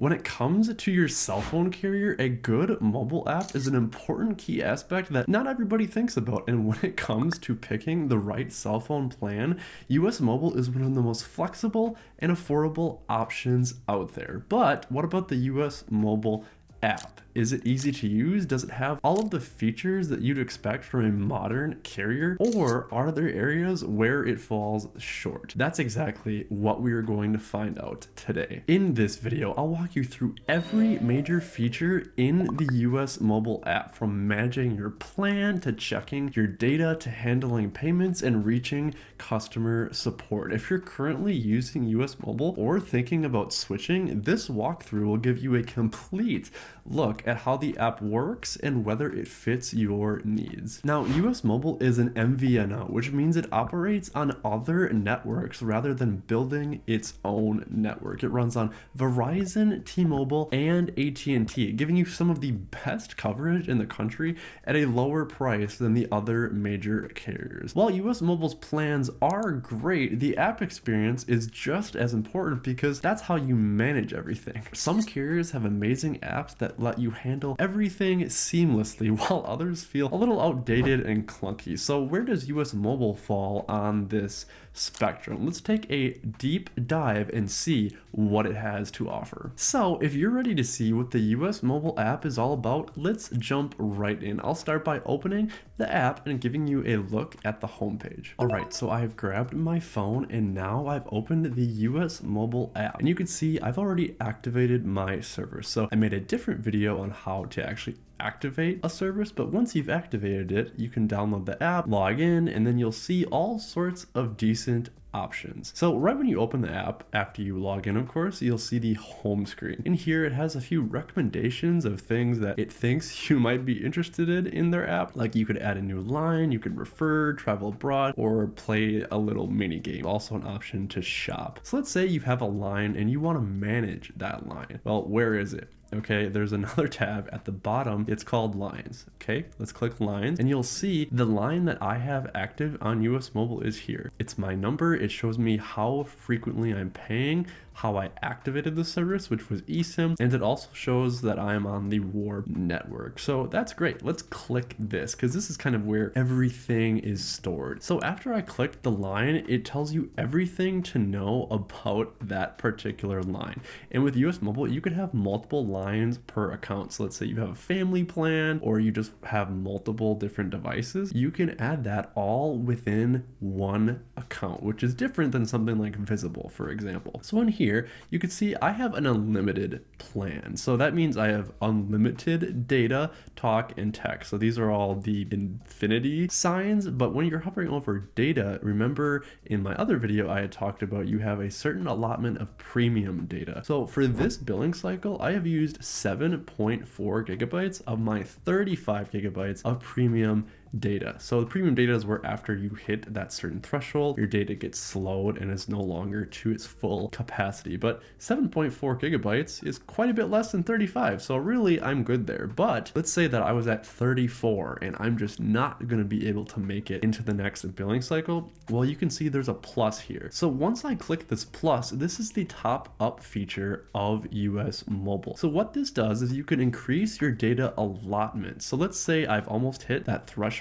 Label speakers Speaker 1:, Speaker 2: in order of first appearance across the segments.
Speaker 1: When it comes to your cell phone carrier, a good mobile app is an important key aspect that not everybody thinks about. And when it comes to picking the right cell phone plan, US Mobile is one of the most flexible and affordable options out there. But what about the US Mobile app? Is it easy to use? Does it have all of the features that you'd expect from a modern carrier? Or are there areas where it falls short? That's exactly what we are going to find out today. In this video, I'll walk you through every major feature in the US Mobile app, from managing your plan to checking your data to handling payments and reaching customer support. If you're currently using US Mobile or thinking about switching, this walkthrough will give you a complete look at how the app works and whether it fits your needs. Now, US Mobile is an MVNO, which means it operates on other networks rather than building its own network. It runs on Verizon, T-Mobile, and AT&T, giving you some of the best coverage in the country at a lower price than the other major carriers. While US Mobile's plans are great, the app experience is just as important because that's how you manage everything. Some carriers have amazing apps that let you handle everything seamlessly, while others feel a little outdated and clunky. So where does US Mobile fall on this spectrum? Let's take a deep dive and see what it has to offer. So if you're ready to see what the US Mobile app is all about, let's jump right in. I'll start by opening the app and giving you a look at the homepage. All right, so I have grabbed my phone and now I've opened the US Mobile app, and you can see I've already activated my service. So I made a different video on how to actually activate a service, but once you've activated it, you can download the app, log in, and then you'll see all sorts of decent options. So right when you open the app, after you log in, of course, you'll see the home screen. In here, it has a few recommendations of things that it thinks you might be interested in their app. Like you could add a new line, you could refer, travel abroad, or play a little mini game. Also an option to shop. So let's say you have a line and you want to manage that line. Well, where is it? Okay, there's another tab at the bottom. It's called Lines. Okay, let's click Lines and you'll see the line that I have active on US Mobile is here. It's my number. It shows me how frequently I'm paying, how I activated the service, which was eSIM, and it also shows that I'm on the Warp network. So that's great. Let's click this because this is kind of where everything is stored. So after I clicked the line, it tells you everything to know about that particular line. And with US Mobile, you could have multiple lines per account. So let's say you have a family plan or you just have multiple different devices. You can add that all within one account, which is different than something like Visible, for example. So in here, you can see I have an unlimited plan. So that means I have unlimited data, talk, and text. So these are all the infinity signs. But when you're hovering over data, remember in my other video, I had talked about you have a certain allotment of premium data. So for this billing cycle, I have used 7.4 gigabytes of my 35 gigabytes of premium data. So the premium data is where after you hit that certain threshold, your data gets slowed and is no longer to its full capacity. But 7.4 gigabytes is quite a bit less than 35. So really I'm good there. But let's say that I was at 34 and I'm just not going to be able to make it into the next billing cycle. Well, you can see there's a plus here. So once I click this plus, this is the top up feature of US Mobile. So what this does is you can increase your data allotment. So let's say I've almost hit that threshold.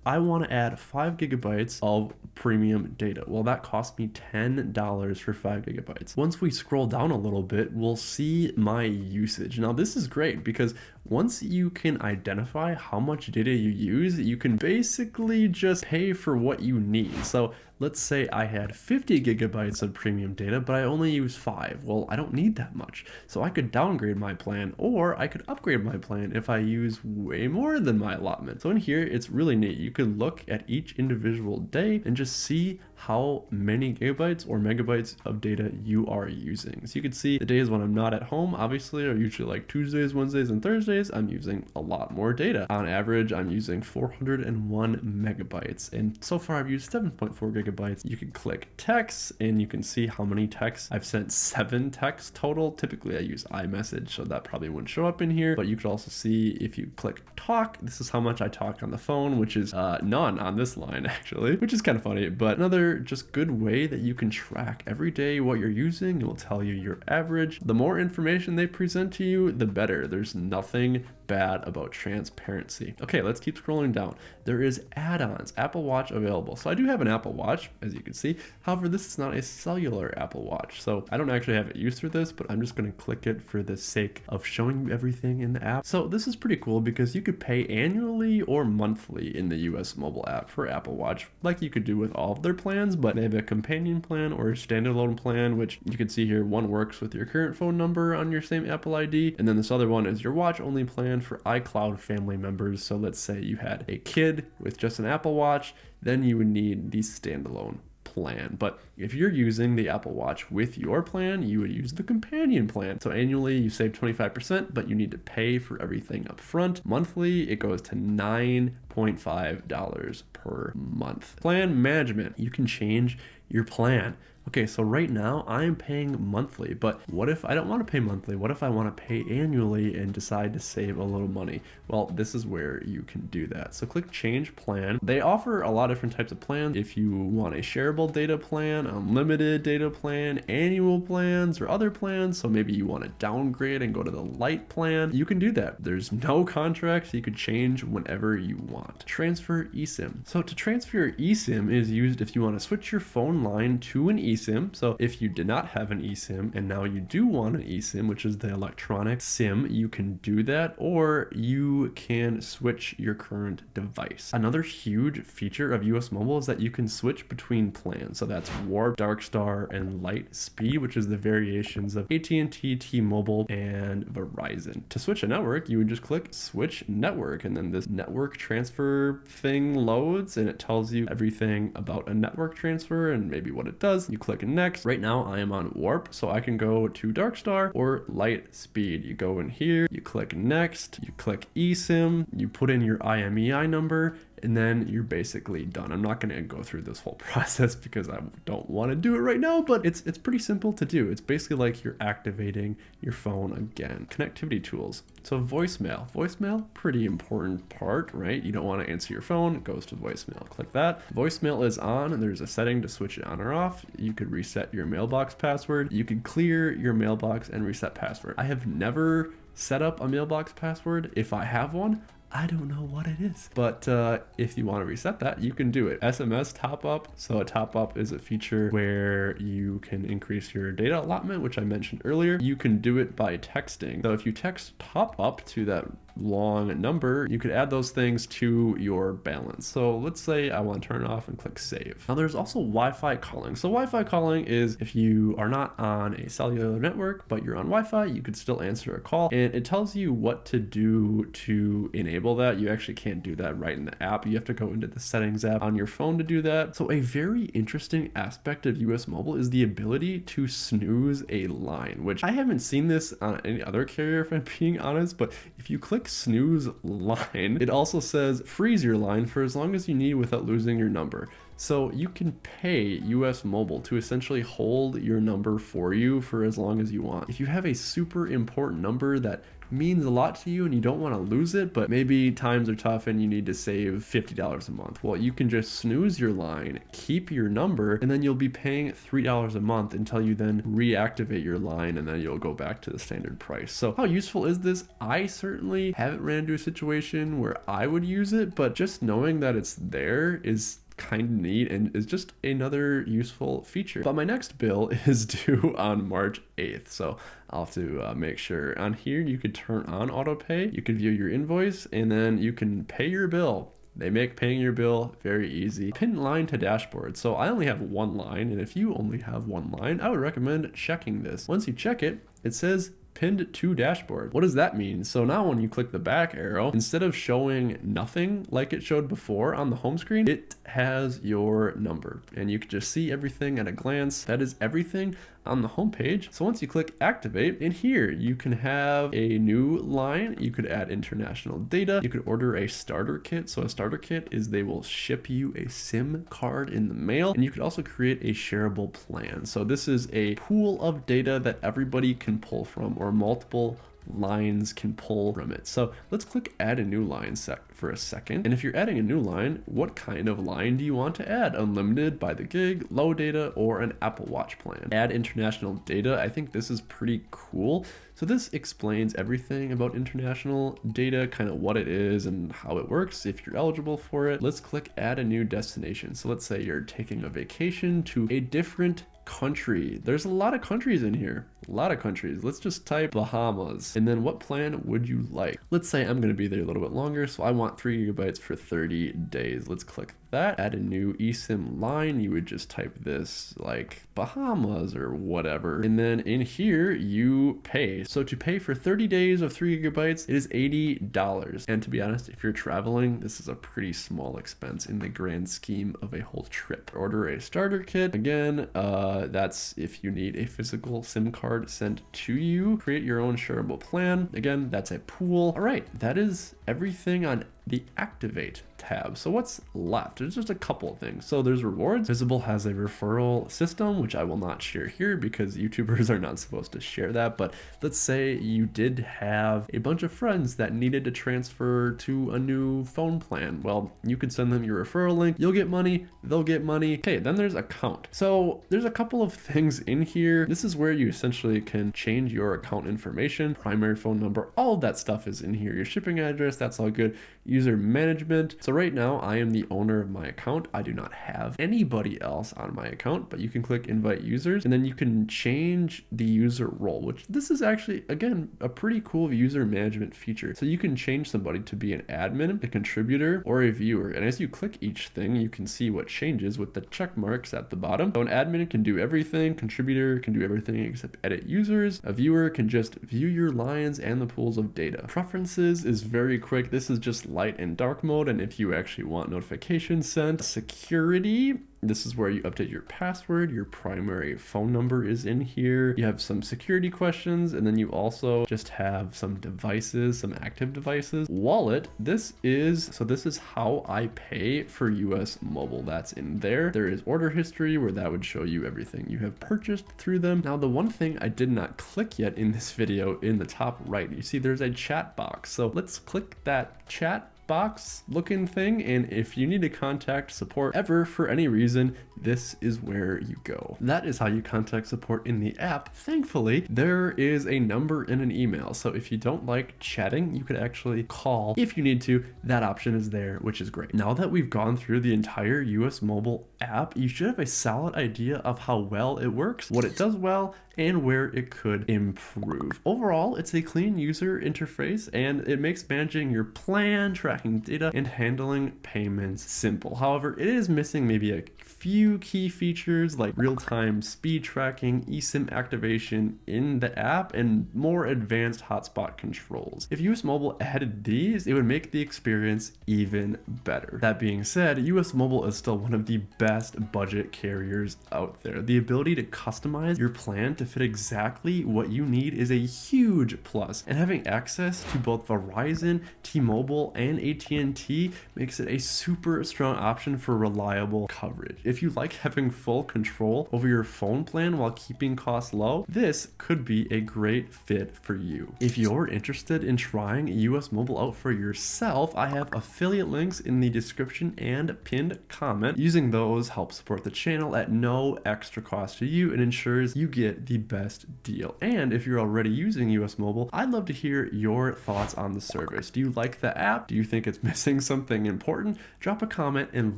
Speaker 1: I want to add 5 gigabytes of premium data. Well, that cost me $10 for 5 gigabytes. Once we scroll down a little bit, we'll see my usage. Now, this is great because once you can identify how much data you use, you can basically just pay for what you need. So let's say I had 50 gigabytes of premium data, but I only use 5. Well, I don't need that much. So I could downgrade my plan, or I could upgrade my plan if I use way more than my allotment. So in here, it's really neat. You can look at each individual day and just see how many gigabytes or megabytes of data you are using. So you can see the days when I'm not at home, obviously, are usually like Tuesdays, Wednesdays, and Thursdays. I'm using a lot more data. On average, I'm using 401 megabytes. And so far I've used 7.4 gigabytes gigabytes. You can click text and you can see how many texts. I've sent 7 texts total. Typically I use iMessage, so that probably wouldn't show up in here, but you could also see if you click talk, this is how much I talk on the phone, which is none on this line actually, which is kind of funny, but another just good way that you can track every day what you're using. It will tell you your average. The more information they present to you, the better. There's nothing bad about transparency. Okay, let's keep scrolling down. There is add-ons, Apple Watch available. So I do have an Apple Watch, as you can see. However, this is not a cellular Apple Watch. So I don't actually have it used for this, but I'm just going to click it for the sake of showing you everything in the app. So this is pretty cool because you could pay annually or monthly in the US mobile app for Apple Watch, like you could do with all of their plans, but they have a companion plan or a standalone plan, which you can see here. One works with your current phone number on your same Apple ID, and then this other one is your watch only plan for iCloud family members. So let's say you had a kid with just an Apple Watch, then you would need the standalone plan. But if you're using the Apple Watch with your plan, you would use the companion plan. So annually you save 25%, but you need to pay for everything up front. Monthly, it goes to $9.5 per month. Plan management, you can change your plan. Okay, so right now I'm paying monthly, but what if I don't want to pay monthly? What if I want to pay annually and decide to save a little money? Well, this is where you can do that. So click change plan. They offer a lot of different types of plans. If you want a shareable data plan, unlimited data plan, annual plans, or other plans, so maybe you want to downgrade and go to the light plan, you can do that. There's no contract, so you could change whenever you want. Transfer eSIM. So to transfer your eSIM is used if you want to switch your phone line to an eSIM. So if you did not have an eSIM and now you do want an eSIM, which is the electronic SIM, you can do that, or you can switch your current device. Another huge feature of US Mobile is that you can switch between plans. So that's Warp, Darkstar, and Lightspeed, which is the variations of AT&T, T-Mobile, and Verizon. To switch a network, you would just click switch network, and then this network transfer thing loads and it tells you everything about a network transfer and maybe what it does. You click next. Right now I am on Warp, so I can go to Darkstar or Lightspeed. You go in here, you click next, you click eSIM, you put in your IMEI number, and then you're basically done. I'm not going to go through this whole process because I don't want to do it right now, but it's pretty simple to do. It's basically like you're activating your phone again. Connectivity tools. So voicemail, pretty important part, right? You don't want to answer your phone, it goes to voicemail. Click that. Voicemail is on and there's a setting to switch it on or off. You could reset your mailbox password. You could clear your mailbox and reset password. I have never set up a mailbox password. If I have one, I don't know what it is, but if you want to reset that, you can do it. SMS top up. So a top up is a feature where you can increase your data allotment, which I mentioned earlier. You can do it by texting. So if you text top up to that long number, you could add those things to your balance. So let's say I want to turn it off and click save. Now there's also Wi-Fi calling. So Wi-Fi calling is if you are not on a cellular network, but you're on Wi-Fi, you could still answer a call, and it tells you what to do to enable that. You actually can't do that right in the app. You have to go into the settings app on your phone to do that. So a very interesting aspect of US Mobile is the ability to snooze a line, which I haven't seen this on any other carrier if I'm being honest, but if you click snooze line, it also says freeze your line for as long as you need without losing your number. So you can pay US Mobile to essentially hold your number for you for as long as you want. If you have a super important number that means a lot to you and you don't want to lose it, but maybe times are tough and you need to save $50 a month, well, you can just snooze your line, keep your number, and then you'll be paying $3 a month until you then reactivate your line, and then you'll go back to the standard price. So how useful is this? I certainly haven't ran into a situation where I would use it, but just knowing that it's there is kind of neat and is just another useful feature. But my next bill is due on March 8th, so I'll have to make sure. On here you could turn on auto pay, you could view your invoice, and then you can pay your bill. They make paying your bill very easy. Pin line to dashboard. So I only have one line, and if you only have one line, I would recommend checking this. Once you check it, it says pinned to dashboard. What does that mean? So now when you click the back arrow, instead of showing nothing like it showed before on the home screen, it has your number and you can just see everything at a glance. That is everything on the home page. So once you click activate, in here you can have a new line. You could add international data. You could order a starter kit. So a starter kit is they will ship you a SIM card in the mail, and you could also create a shareable plan. So this is a pool of data that everybody can pull from, or multiple lines can pull from it. So let's click add a new line for a second. And if you're adding a new line, what kind of line do you want to add? Unlimited, by the gig, low data, or an Apple Watch plan? Add international data. I think this is pretty cool. So this explains everything about international data, kind of what it is and how it works, if you're eligible for it. Let's click add a new destination. So let's say you're taking a vacation to a different country. There's a lot of countries in here, a lot of countries. Let's just type Bahamas. And then what plan would you like? Let's say I'm going to be there a little bit longer, so I want 3 GB for 30 days. Let's click that. Add a new eSIM line. You would just type this like Bahamas or whatever. And then in here you pay. So to pay for 30 days of 3 GB, it is $80. And to be honest, if you're traveling, this is a pretty small expense in the grand scheme of a whole trip. Order a starter kit. Again, that's if you need a physical SIM card sent to you. Create your own shareable plan. Again, that's a pool. All right, that is everything on the activate tab. So what's left? There's just a couple of things. So there's rewards. Visible has a referral system, which I will not share here because YouTubers are not supposed to share that. But let's say you did have a bunch of friends that needed to transfer to a new phone plan. Well, you could send them your referral link. You'll get money. They'll get money. Okay, then there's account. So there's a couple of things in here. This is where you essentially can change your account information, primary phone number, all of that stuff is in here. Your shipping address, that's all good. User management. So right now I am the owner of my account. I do not have anybody else on my account, but you can click invite users and then you can change the user role, which this is actually, again, a pretty cool user management feature. So you can change somebody to be an admin, a contributor, or a viewer. And as you click each thing, you can see what changes with the check marks at the bottom. So an admin can do everything, contributor can do everything except edit users. A viewer can just view your lines and the pools of data. Preferences is very quick. This is just light and dark mode, and if you actually want notifications sent. Security, this is where you update your password. Your primary phone number is in here. You have some security questions, and then you also just have some devices, some active devices. Wallet, this is how I pay for US Mobile. That's in there. There is order history where that would show you everything you have purchased through them. Now, the one thing I did not click yet in this video, in the top right, you see there's a chat box. So let's click that chat box looking thing, and if you need to contact support ever for any reason, this is where you go. That is how you contact support in the app. Thankfully, there is a number and an email, so if you don't like chatting, you could actually call if you need to. That option is there, which is great. Now that we've gone through the entire US Mobile app, you should have a solid idea of how well it works, what it does well, and where it could improve. Overall, it's a clean user interface, and it makes managing your plan, tracking data, and handling payments simple. However, it is missing maybe a few key features like real-time speed tracking, eSIM activation in the app, and more advanced hotspot controls. If US Mobile added these, it would make the experience even better. That being said, US Mobile is still one of the best budget carriers out there. The ability to customize your plan to fit exactly what you need is a huge plus, and having access to both Verizon, T-Mobile, and AT&T makes it a super strong option for reliable coverage. If you like having full control over your phone plan while keeping costs low, this could be a great fit for you. If you're interested in trying US Mobile out for yourself, I have affiliate links in the description and pinned comment. Using those helps support the channel at no extra cost to you and ensures you get the best deal. And if you're already using US Mobile, I'd love to hear your thoughts on the service. Do you like the app? Do you think it's missing something important? Drop a comment and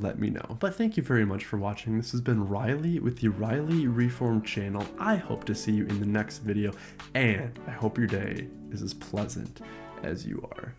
Speaker 1: let me know. But thank you very much for watching. This has been Riley with the Riley Reformed channel. I hope to see you in the next video, and I hope your day is as pleasant as you are.